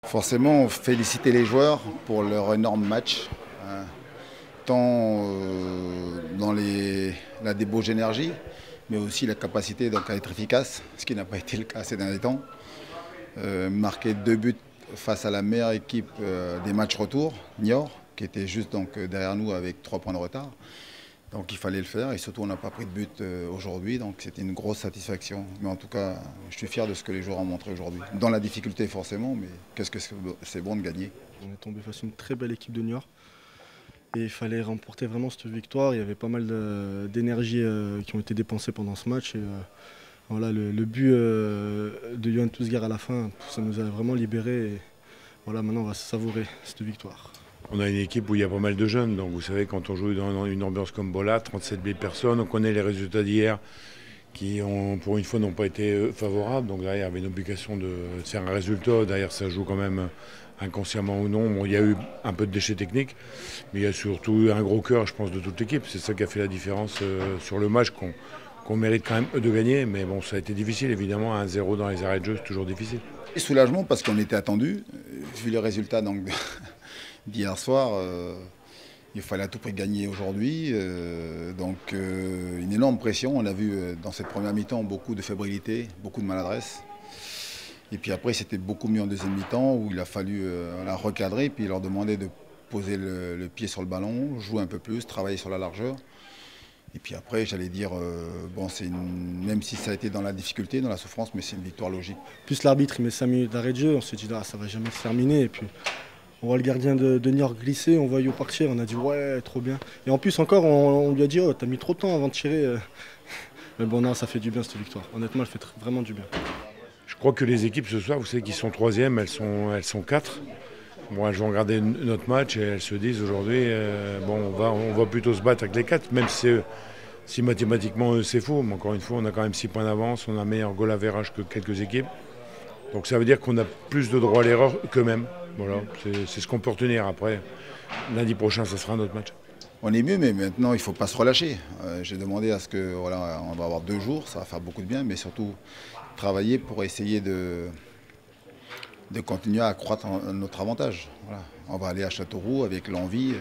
Forcément, féliciter les joueurs pour leur énorme match, hein, tant dans la débauche d'énergie, mais aussi la capacité donc, à être efficace, ce qui n'a pas été le cas ces derniers temps. Marquer 2 buts face à la meilleure équipe des matchs retour, Niort, qui était juste donc, derrière nous avec 3 points de retard. Donc il fallait le faire et surtout on n'a pas pris de but aujourd'hui, donc c'était une grosse satisfaction. Mais en tout cas, je suis fier de ce que les joueurs ont montré aujourd'hui. Dans la difficulté forcément, mais qu'est-ce que c'est bon de gagner. On est tombé face à une très belle équipe de Niort et il fallait remporter vraiment cette victoire. Il y avait pas mal d'énergie qui ont été dépensées pendant ce match. Et, voilà, le but de Yohan Tousgar à la fin, ça nous a vraiment libérés. Et voilà, maintenant on va savourer cette victoire. On a une équipe où il y a pas mal de jeunes, donc vous savez quand on joue dans une ambiance comme Bola, 37 000 personnes, on connaît les résultats d'hier qui pour une fois n'ont pas été favorables, donc derrière il y avait une obligation de faire un résultat, derrière ça joue quand même inconsciemment ou non. Bon, il y a eu un peu de déchets techniques, mais il y a surtout eu un gros cœur je pense de toute l'équipe, c'est ça qui a fait la différence sur le match qu'on mérite quand même de gagner, mais bon ça a été difficile évidemment, 1-0 dans les arrêts de jeu c'est toujours difficile. Et soulagement parce qu'on était attendu, vu les résultats donc, d'hier soir, il fallait à tout prix gagner aujourd'hui. Une énorme pression. On a vu dans cette première mi-temps beaucoup de fébrilité, beaucoup de maladresse. Et puis après, c'était beaucoup mieux en deuxième mi-temps où il a fallu la recadrer et puis leur demander de poser le pied sur le ballon, jouer un peu plus, travailler sur la largeur. Et puis après, j'allais dire, même si ça a été dans la difficulté, dans la souffrance, mais c'est une victoire logique. Plus l'arbitre, il met 5 minutes d'arrêt de jeu, on s'est dit, ça va jamais se terminer. Et puis, on voit le gardien de Niort glisser, on voit Yo partir, on a dit ouais, trop bien. Et en plus encore, on lui a dit, oh, t'as mis trop de temps avant de tirer. Mais bon, non, ça fait du bien cette victoire. Honnêtement, elle fait vraiment du bien. Je crois que les équipes ce soir, vous savez qu'ils sont troisième, elles sont 4. Bon, elles vont regarder notre match et elles se disent aujourd'hui, on va plutôt se battre avec les 4, même si mathématiquement c'est faux. Mais encore une fois, on a quand même 6 points d'avance, on a un meilleur goal average que quelques équipes. Donc ça veut dire qu'on a plus de droit à l'erreur qu'eux-mêmes. Voilà, c'est ce qu'on peut retenir. Après, lundi prochain, ça sera notre match. On est mieux, mais maintenant, il ne faut pas se relâcher. J'ai demandé à ce que, voilà, on va avoir 2 jours, ça va faire beaucoup de bien, mais surtout travailler pour essayer de continuer à accroître notre avantage. Voilà. On va aller à Châteauroux avec l'envie,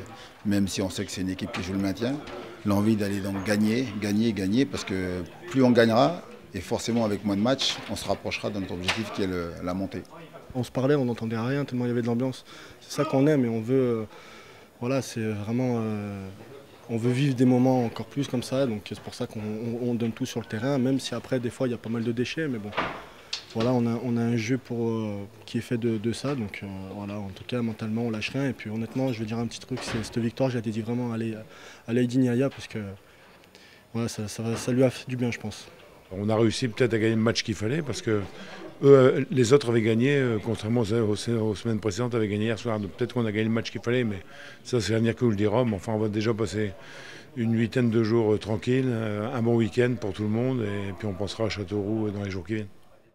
même si on sait que c'est une équipe qui joue le maintien, l'envie d'aller donc gagner, parce que plus on gagnera, et forcément avec moins de matchs, on se rapprochera de notre objectif qui est la montée. On se parlait, on n'entendait rien tellement il y avait de l'ambiance. C'est ça qu'on aime et on veut, voilà, c'est vraiment, on veut vivre des moments encore plus comme ça. Donc c'est pour ça qu'on donne tout sur le terrain, même si après des fois il y a pas mal de déchets, mais bon, voilà, on a un jeu qui est fait de ça. Donc voilà, en tout cas mentalement on lâche rien. Et puis honnêtement, je veux dire un petit truc, c'est cette victoire, je la dédie vraiment à Lady Niaya parce que voilà, ça lui a fait du bien, je pense. On a réussi peut-être à gagner le match qu'il fallait parce que eux, les autres avaient gagné, contrairement aux semaines précédentes, avaient gagné hier soir. Peut-être qu'on a gagné le match qu'il fallait, mais ça c'est l'avenir que vous le dira. Mais enfin, on va déjà passer une huitaine de jours tranquilles, un bon week-end pour tout le monde, et puis on pensera à Châteauroux dans les jours qui viennent.